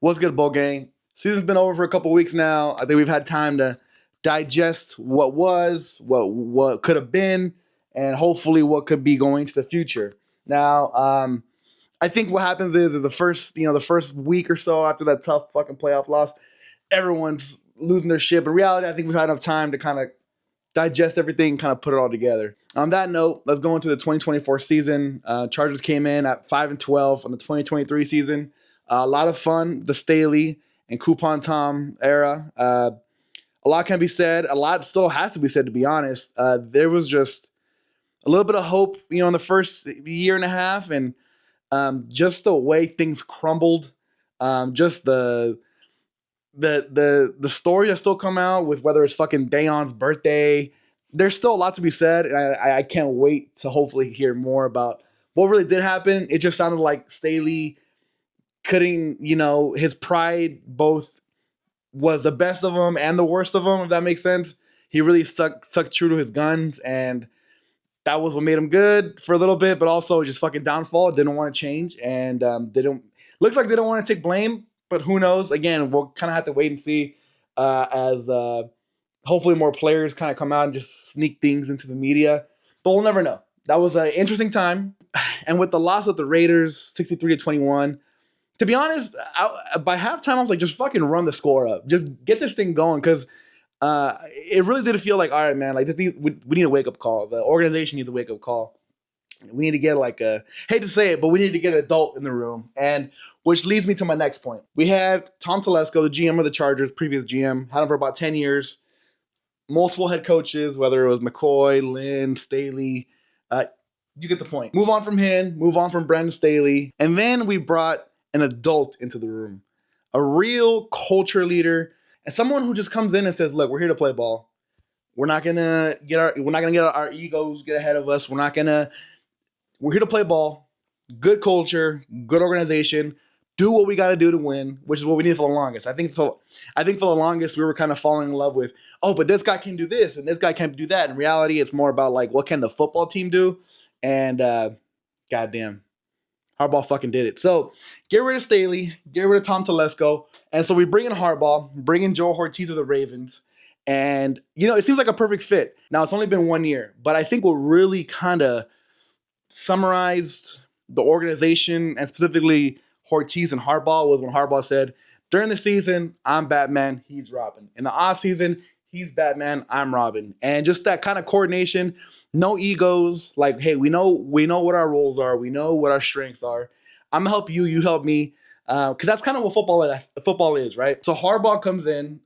What's good, bowl gang? Season's been over for a couple weeks now. I think we've had time to digest what was, what could have been, and hopefully what could be going to the future. Now, I think what happens is the first week or so after that tough fucking playoff loss, everyone's losing their shit. But in reality, I think we've had enough time to kind of digest everything, kind of put it all together. On that note, let's go into the 2024 season. Chargers came in at 5-12 on the 2023 season. A lot of fun, the Staley and Coupon Tom era. A lot can be said. A lot still has to be said, to be honest. There was just a little bit of hope, in the first year and a half, and just the way things crumbled, just the stories that still come out with whether it's fucking Dayon's birthday. There's still a lot to be said, and I can't wait to hopefully hear more about what really did happen. It just sounded like Staley cutting, his pride both was the best of them and the worst of them, if that makes sense. He really stuck true to his guns, and that was what made him good for a little bit, but also just fucking downfall. Didn't want to change, and looks like they don't want to take blame, but who knows? Again, we'll kind of have to wait and see as hopefully more players kind of come out and just sneak things into the media, but we'll never know. That was an interesting time, and with the loss of the Raiders, 63-21. To be honest, by halftime, I was like, just fucking run the score up. Just get this thing going, because it really did feel like, all right, man, like we need a wake-up call. The organization needs a wake-up call. We need to get hate to say it, but we need to get an adult in the room. And which leads me to my next point. We had Tom Telesco, the GM of the Chargers, previous GM, had him for about 10 years. Multiple head coaches, whether it was McCoy, Lynn, Staley. You get the point. Move on from him, move on from Brandon Staley. And then we brought an adult into the room, a real culture leader, and someone who just comes in and says, "Look, we're here to play ball. We're not gonna get our egos get ahead of us. We're here to play ball. Good culture, good organization. Do what we got to do to win, which is what we need for the longest. I think for the longest we were kind of falling in love with, but this guy can do this and this guy can't do that. In reality, it's more about what can the football team do, and goddamn. Harbaugh fucking did it. So get rid of Staley, get rid of Tom Telesco, and so we bring in Harbaugh, bring in Joe Hortiz of the Ravens, and it seems like a perfect fit. Now it's only been 1 year, but I think what really kind of summarized the organization and specifically Hortiz and Harbaugh was when Harbaugh said, "During the season, I'm Batman, he's Robin. In the off season, he's Batman, I'm Robin." And just that kind of coordination, no egos. Hey, we know what our roles are. We know what our strengths are. I'm gonna help you, you help me. Because that's kind of what football is, right? So Harbaugh comes in,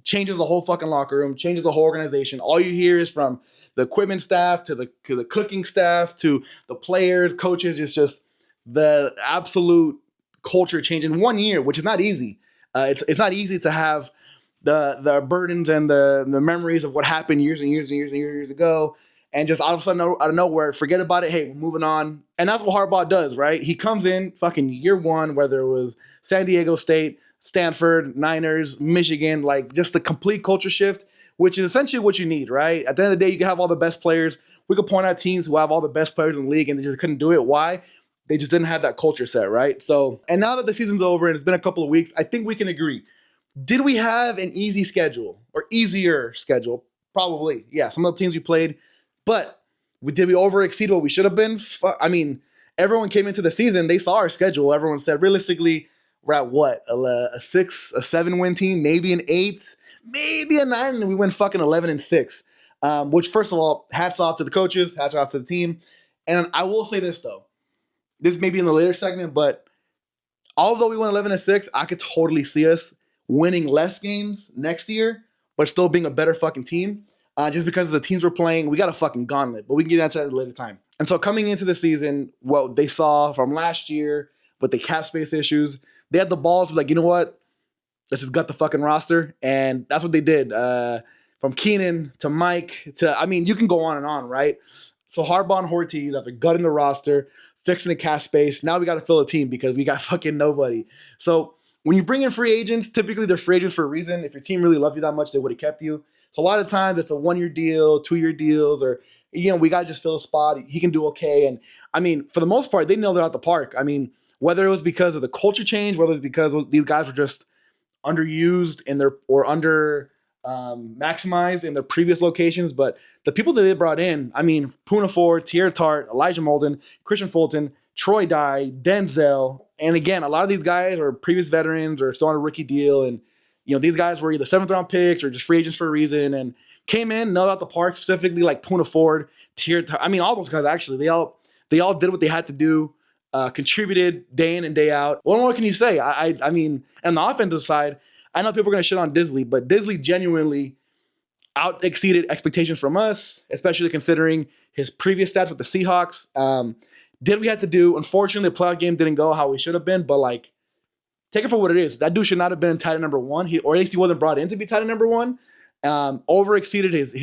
changes the whole fucking locker room, changes the whole organization. All you hear is from the equipment staff to the cooking staff to the players, coaches. It's just the absolute culture change in 1 year, which is not easy. It's not easy to have the burdens and the memories of what happened years and years and years and years ago, and just all of a sudden out of nowhere, forget about it. Hey, we're moving on. And that's what Harbaugh does, right? He comes in fucking year one, whether it was San Diego State, Stanford, Niners, Michigan, just the complete culture shift, which is essentially what you need, right? At the end of the day, you can have all the best players. We could point out teams who have all the best players in the league and they just couldn't do it. Why? They just didn't have that culture set, right? So, and now that the season's over and it's been a couple of weeks, I think we can agree. Did we have an easy schedule or easier schedule? Probably. Yeah, some of the teams we played. But did we over exceed what we should have been? I mean, everyone came into the season, they saw our schedule. Everyone said, realistically, we're at what? A 6, a 7-win team, maybe an 8, maybe a 9, and we went fucking 11-6. Which, first of all, hats off to the coaches, hats off to the team. And I will say this, though. This may be in the later segment, but although we went 11-6, I could totally see us winning less games next year, but still being a better fucking team. Just because of the teams we're playing, we got a fucking gauntlet, but we can get into that at a later time. And so coming into the season, what they saw from last year with the cap space issues, they had the balls to be like, you know what? Let's just gut the fucking roster. And that's what they did. From Keenan to Mike to, you can go on and on, right? So Harbaugh and Hortiz, after gutting the roster, fixing the cap space, now we got to fill a team because we got fucking nobody. So when you bring in free agents, typically they're free agents for a reason. If your team really loved you that much, they would have kept you. So a lot of times it's a 1-year deal, 2-year deals, or, we got to just fill a spot. He can do okay. And, for the most part, they nailed it out the park. Whether it was because of the culture change, whether it's because these guys were just underused in their or under maximized in their previous locations, but the people that they brought in, I mean, Puna Ford, Tierra Tart, Elijah Molden, Christian Fulton, Troy Dye, Denzel, and again, a lot of these guys are previous veterans or still on a rookie deal, and these guys were either 7th-round picks or just free agents for a reason, and came in, nailed out the park, specifically like Puna Ford, Tierra Tart. I mean, all those guys actually, they all did what they had to do. Contributed day in and day out. What more can you say? I mean, on the offensive side, I know people are going to shit on Disley, but Disley genuinely out exceeded expectations from us, especially considering his previous stats with the Seahawks. Did what we had to do? Unfortunately, the playoff game didn't go how we should have been, but like, take it for what it is. That dude should not have been tight end number one, or at least he wasn't brought in to be tight end number one. Over exceeded his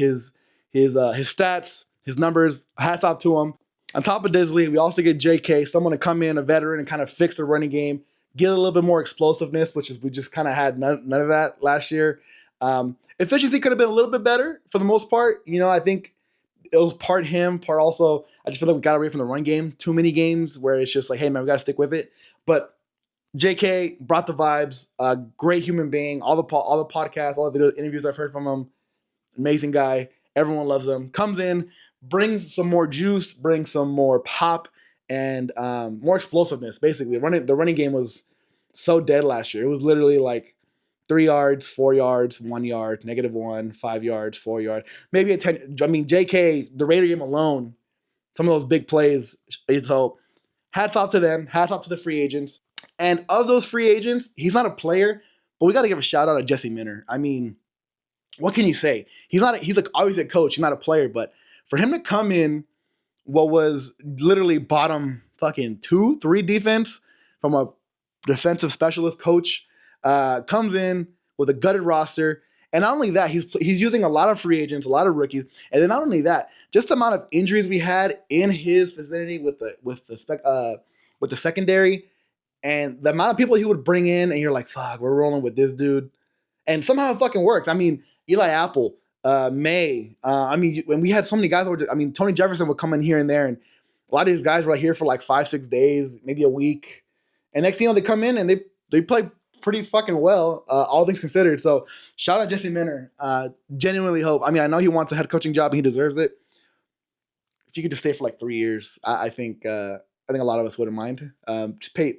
stats, his numbers. Hats off to him. On top of Disley, we also get J.K., someone to come in, a veteran, and kind of fix the running game, get a little bit more explosiveness, which is we just kind of had none of that last year. Efficiency could have been a little bit better for the most part. I think it was part him, part also, I just feel like we got away from the run game. Too many games where it's just like, hey, man, we got to stick with it. But J.K. brought the vibes, great human being, all the podcasts, all the video interviews I've heard from him, amazing guy. Everyone loves him. Comes in, brings some more juice, brings some more pop, and more explosiveness, basically. The running game was so dead last year. It was literally like 3 yards, 4 yards, 1 yard, -1, 5 yards, 4 yards, maybe a 10. I mean, JK, the Raider game alone, some of those big plays. So hats off to them. Hats off to the free agents. And of those free agents, he's not a player, but we got to give a shout out to Jesse Minter. I mean, what can you say? He's like obviously a coach. He's not a player, but for him to come in what was literally bottom fucking 2-3 defense from a defensive specialist coach, comes in with a gutted roster. And not only that, he's using a lot of free agents, a lot of rookies. And then not only that, just the amount of injuries we had in his vicinity with the secondary and the amount of people he would bring in, and you're like, fuck, we're rolling with this dude. And somehow it fucking works. I mean, Eli Apple, May. When we had so many guys, Tony Jefferson would come in here and there, and a lot of these guys were here for like 5-6 days, maybe a week. And next thing you know, they come in and they play pretty fucking well, all things considered. So shout out Jesse Minter. Genuinely hope. I mean, I know he wants a head coaching job and he deserves it. If you could just stay for like 3 years, I think a lot of us wouldn't mind. Just pay,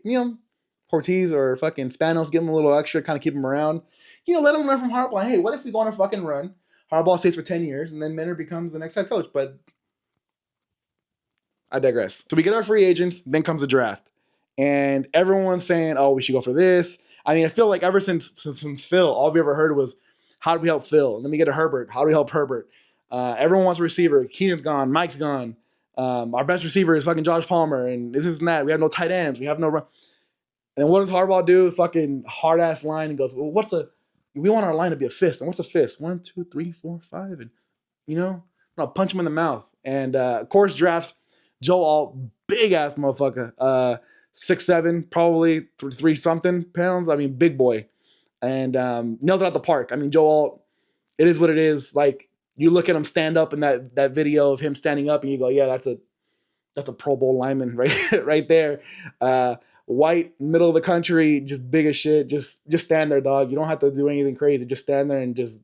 Hortiz or fucking Spanos, give him a little extra, kind of keep him around. Let him learn from Harbaugh. Hey, what if we go on a fucking run? Harbaugh stays for 10 years, and then Minter becomes the next head coach. But I digress. So we get our free agents, then comes the draft. And everyone's saying, oh, we should go for this. I mean, I feel like ever since Phil, all we ever heard was, how do we help Phil? And then we get to Herbert. How do we help Herbert? Everyone wants a receiver. Keenan's gone. Mike's gone. Our best receiver is fucking Josh Palmer. And this and that. We have no tight ends. We have no run. And what does Harbaugh do? Fucking hard-ass line and goes, well, we want our line to be a fist. And what's a fist? 1, 2, 3, 4, 5. And, I'll punch him in the mouth. And, of course, drafts Joe Alt, big-ass motherfucker. 6'7", probably 3-something pounds. I mean, big boy. And nails it out the park. I mean, Joe Alt, it is what it is. Like, you look at him stand up in that video of him standing up, and you go, yeah, that's a Pro Bowl lineman right there. White, middle of the country, just big as shit. Just stand there, dog. You don't have to do anything crazy. Just stand there and just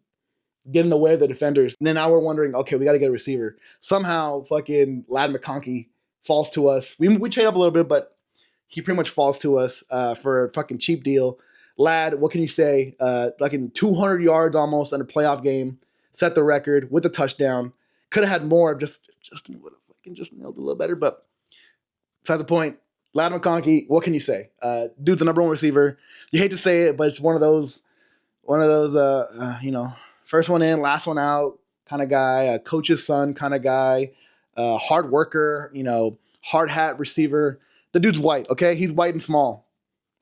get in the way of the defenders. And then now we're wondering, okay, we got to get a receiver. Somehow, fucking Lad McConkey falls to us. We trade up a little bit, but he pretty much falls to us for a fucking cheap deal. Lad, what can you say? Fucking 200 yards almost in a playoff game. Set the record with a touchdown. Could have had more. Justin would have fucking just nailed it a little better, but besides the point. Lad McConkey, what can you say? Dude's the number one receiver. You hate to say it, but it's one of those, first one in, last one out kind of guy, a coach's son kind of guy, hard worker, hard hat receiver. The dude's white, okay? He's white and small.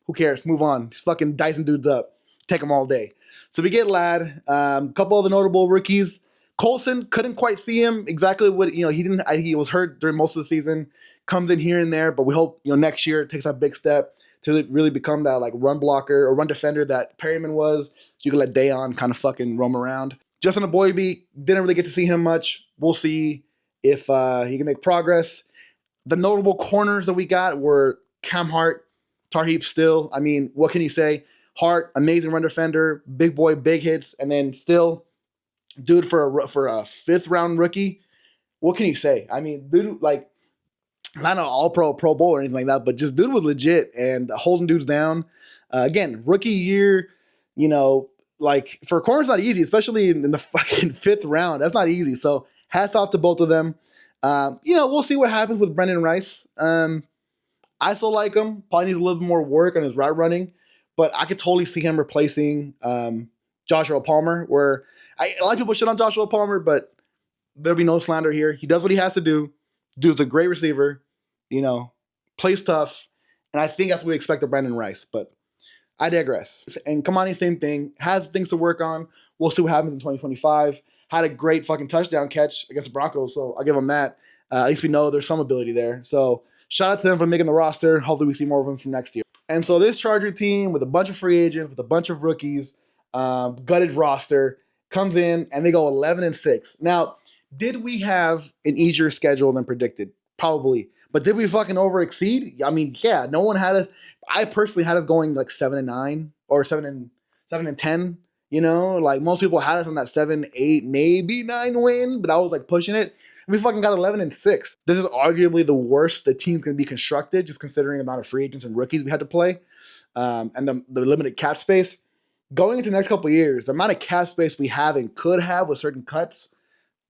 Who cares? Move on. He's fucking dicing dudes up. Take them all day. So we get Lad. A couple of the notable rookies. Colson, couldn't quite see him exactly what, he was hurt during most of the season. Comes in here and there, but we hope, next year it takes that big step to really become that like run blocker or run defender that Perryman was. So you can let Dayon kind of fucking roam around. Justin Aboybe, didn't really get to see him much. We'll see if he can make progress. The notable corners that we got were Cam Hart, Tar Heap still. I mean, what can you say? Hart, amazing run defender, big boy, big hits, and then still, dude, for a 5th-round rookie, what can you say? I mean, dude, like, not an all-pro, Pro Bowl or anything like that, but just dude was legit and holding dudes down. Again, rookie year, you know, like for corners, not easy, especially in the fucking 5th round. That's not easy. So hats off to both of them. You know, we'll see what happens with Brendan Rice. I still like him. Probably needs a little bit more work on his route running, but I could totally see him replacing Joshua Palmer. Where a lot of people shit on Joshua Palmer, but there'll be no slander here. He does what he has to do. Dude's a great receiver, you know, plays tough, and I think that's what we expect of Brendan Rice. But I digress. And Kamani, same thing, has things to work on. We'll see what happens in 2025. Had a great fucking touchdown catch against the Broncos, so I'll give him that. At least we know there's some ability there. So shout out to them for making the roster. Hopefully we see more of them from next year. And so this Charger team with a bunch of free agents, with a bunch of rookies, gutted roster, comes in and they go 11-6. Now, did we have an easier schedule than predicted? Probably. But did we fucking over exceed? I mean, yeah, no one had us. I personally had us going like 7-9 or 7-10. You know, like most people had us on that 7, 8, maybe 9 win, but I was like pushing it. We fucking got 11-6. This is arguably the worst the team's going to be constructed, just considering the amount of free agents and rookies we had to play, and the limited cap space. Going into the next couple of years, the amount of cap space we have and could have with certain cuts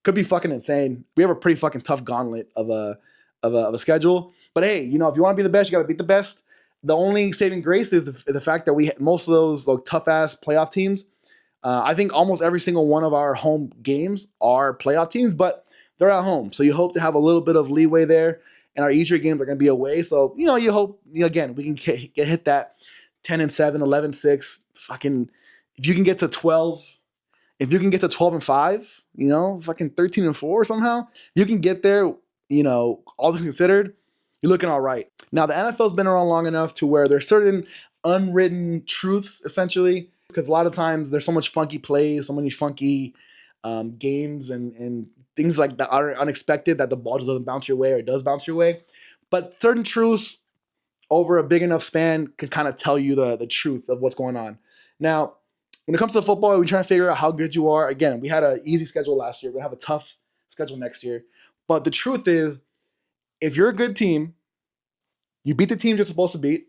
could be fucking insane. We have a pretty fucking tough gauntlet of a schedule. But hey, you know, if you want to be the best, you got to beat the best. The only saving grace is the fact that most of those like tough ass playoff teams. I think almost every single one of our home games are playoff teams, but they're at home. So you hope to have a little bit of leeway there. And our easier games are going to be away. So, you know, you hope, again, we can get hit that 10-7, 11-6. Fucking, if you can get to 12, if you can get to 12-5, you know, fucking 13-4 somehow, you can get there, you know, all things considered, you're looking all right. Now, the NFL's been around long enough to where there's certain unwritten truths, essentially, because a lot of times there's so much funky plays, so many funky games and things like that are unexpected that the ball just doesn't bounce your way or it does bounce your way. But certain truths over a big enough span can kind of tell you the truth of what's going on. Now, when it comes to football, we're trying to figure out how good you are. Again, we had an easy schedule last year. We're going to have a tough schedule next year. But the truth is, if you're a good team, you beat the teams you're supposed to beat,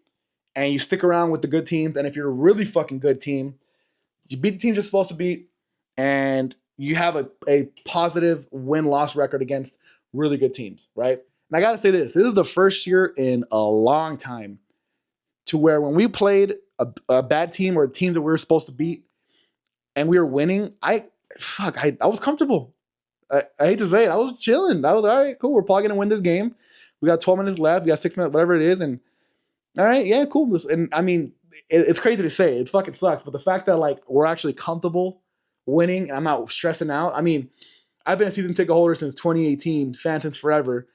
and you stick around with the good teams. And if you're a really fucking good team, you beat the teams you're supposed to beat, and you have a positive win-loss record against really good teams, right? And I got to say this is the first year in a long time to where when we played a bad team or teams that we were supposed to beat and we were winning, I was comfortable. I hate to say it. I was chilling. I was all right, cool. We're probably going to win this game. We got 12 minutes left. We got 6 minutes, whatever it is. And all right, yeah, cool. And I mean, it's crazy to say. It fucking sucks. But the fact that like we're actually comfortable winning and I'm not stressing out. I mean, I've been a season ticket holder since 2018, fan since forever.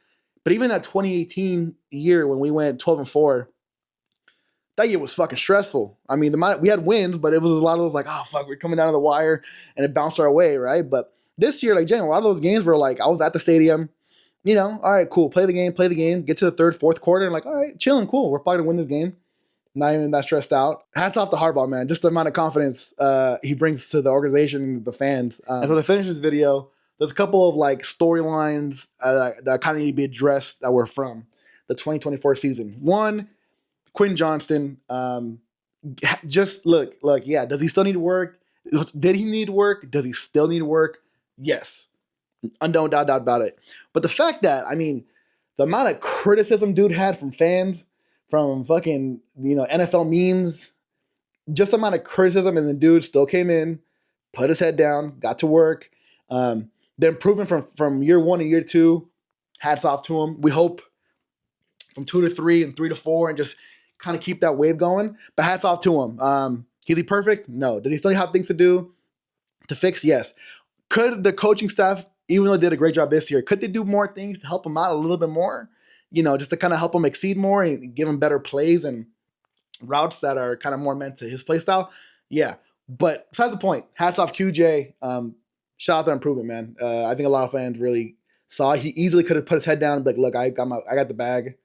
But even that 2018 year when we went 12-4, that year was fucking stressful. I mean, we had wins, but it was a lot of those like, oh fuck, we're coming down to the wire, and it bounced our way, right? But this year, like, Jen, a lot of those games were like, I was at the stadium, you know, all right, cool, play the game, get to the third, fourth quarter, and like, all right, chilling, cool, we're probably gonna win this game. Not even that stressed out. Hats off to Harbaugh, man. Just the amount of confidence he brings to the organization and the fans. And so to finish this video, there's a couple of like storylines that kind of need to be addressed that were from the 2024 season. One, Quinn Johnston. Just look, yeah, does he still need work? Did he need work? Does he still need work? Yes. No doubt about it. But the fact that, I mean, the amount of criticism dude had from fans, from fucking, you know, NFL memes, just the amount of criticism, and the dude still came in, put his head down, got to work. The improvement from year 1 to year 2, hats off to him. We hope from 2 to 3 and 3 to 4 and just kind of keep that wave going. But hats off to him. Is he perfect? No. Does he still have things to do to fix? Yes. Could the coaching staff, even though they did a great job this year, could they do more things to help him out a little bit more? You know, just to kind of help him exceed more and give him better plays and routes that are kind of more meant to his play style. Yeah. But besides the point, hats off QJ. Shout out to improvement, man. I think a lot of fans really saw he easily could have put his head down and be like, look, I got the bag.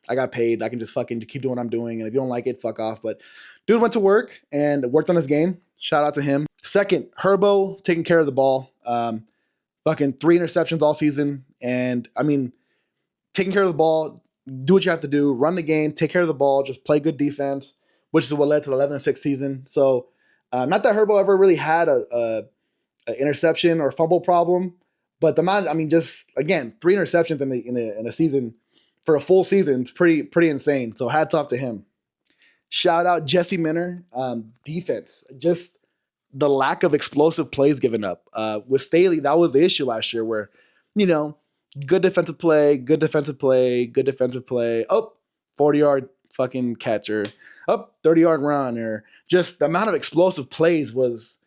I got paid. I can just fucking keep doing what I'm doing. And if you don't like it, fuck off. But dude went to work and worked on his game. Shout out to him. Second, Harbaugh taking care of the ball. Fucking 3 interceptions all season. And I mean, taking care of the ball, do what you have to do, run the game, take care of the ball, just play good defense, which is what led to the 11-6 season. So not that Harbaugh ever really had a interception or fumble problem, but the amount, I mean, just again, 3 interceptions in a season for a full season, it's pretty insane. So hats off to him. Shout out Jesse Minter. Defense, just the lack of explosive plays given up. With Staley, that was the issue last year where, you know, good defensive play, good defensive play, good defensive play. Oh, 40-yard fucking catcher. Oh, 30-yard run. Or just the amount of explosive plays was,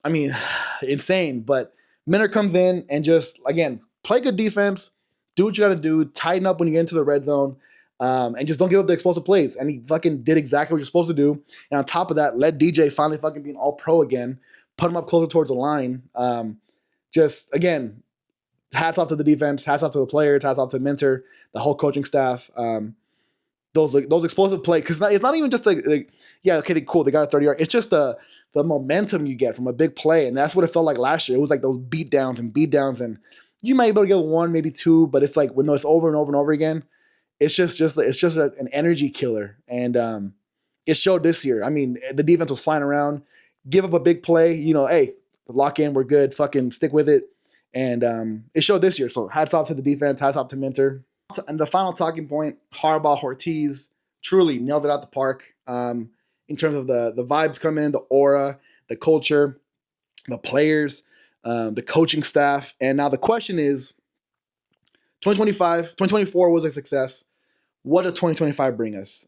I mean, insane. But Minter comes in and just, again, play good defense, do what you got to do, tighten up when you get into the red zone, and just don't give up the explosive plays. And he fucking did exactly what you're supposed to do. And on top of that, let DJ finally fucking be an all-pro again, put him up closer towards the line. Just, again, hats off to the defense, hats off to the players, hats off to Minter, the whole coaching staff. Those explosive plays, because it's not even just like yeah, okay, cool, they got a 30-yard. It's just the momentum you get from a big play, and that's what it felt like last year. It was like those beat downs, and you might be able to get 1, maybe 2, but it's like when it's over and over and over again, it's just an energy killer, and it showed this year. I mean, the defense was flying around, give up a big play, you know, hey, lock in, we're good, fucking stick with it. And it showed this year. So hats off to the defense, hats off to Minter. And the final talking point, Harbaugh, Hortiz, truly nailed it out the park in terms of the vibes coming in, the aura, the culture, the players, the coaching staff. And now the question is, 2024 was a success. What does 2025 bring us?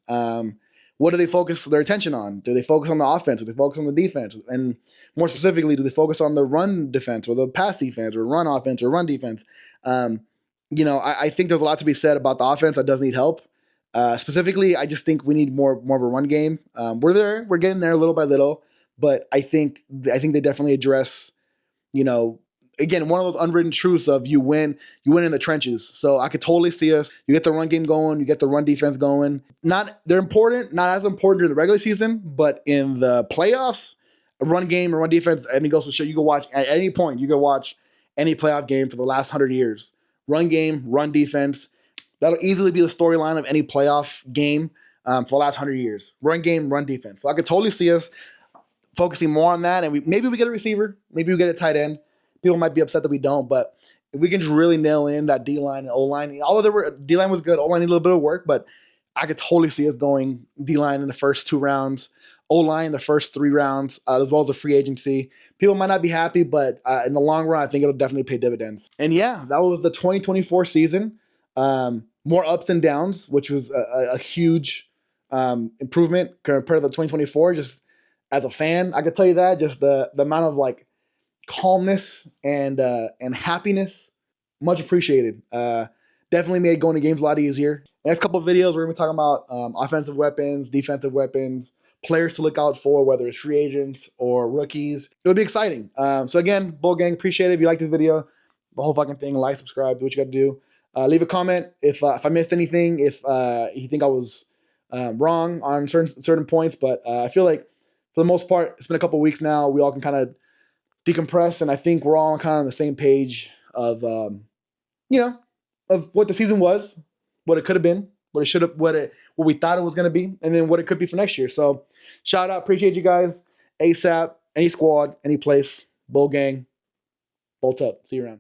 What do they focus their attention on? Do they focus on the offense? Do they focus on the defense? And more specifically, do they focus on the run defense or the pass defense or run offense or run defense? You know, I think there's a lot to be said about the offense that does need help. Specifically, I just think we need more of a run game. We're getting there little by little, but I think they definitely address, you know, again, one of those unwritten truths of you win in the trenches. So I could totally see us. You get the run game going, you get the run defense going. They're important, not as important during the regular season, but in the playoffs, a run game, a run defense, and it goes to show you can watch at any point, you can watch any playoff game for the last 100 years. Run game, run defense. That'll easily be the storyline of any playoff game for the last 100 years. Run game, run defense. So I could totally see us focusing more on that, and maybe we get a receiver, maybe we get a tight end. People might be upset that we don't, but if we can just really nail in that D-line and O-line. Although D-line was good, O-line needed a little bit of work, but I could totally see us going D-line in the first 2 rounds, O-line in the first 3 rounds, as well as the free agency. People might not be happy, but in the long run, I think it'll definitely pay dividends. And yeah, that was the 2024 season. More ups and downs, which was a huge improvement compared to the 2024. Just as a fan, I could tell you that. Just the amount of like calmness and happiness, much appreciated. Definitely made going to games a lot easier. The next couple of videos, we're going to be talking about offensive weapons, defensive weapons, players to look out for, whether it's free agents or rookies. It'll be exciting. So again, Bull Gang, appreciate it. If you like this video, the whole fucking thing, like, subscribe, do what you got to do. Leave a comment if I missed anything, if you think I was wrong on certain points. But I feel like for the most part, it's been a couple of weeks now. We all can kind of decompress, and I think we're all kind of on the same page of, of what the season was, what it could have been, what it should have, what we thought it was going to be, and then what it could be for next year. So shout out, appreciate you guys. ASAP, any squad, any place, Bull Gang, bolt up. See you around.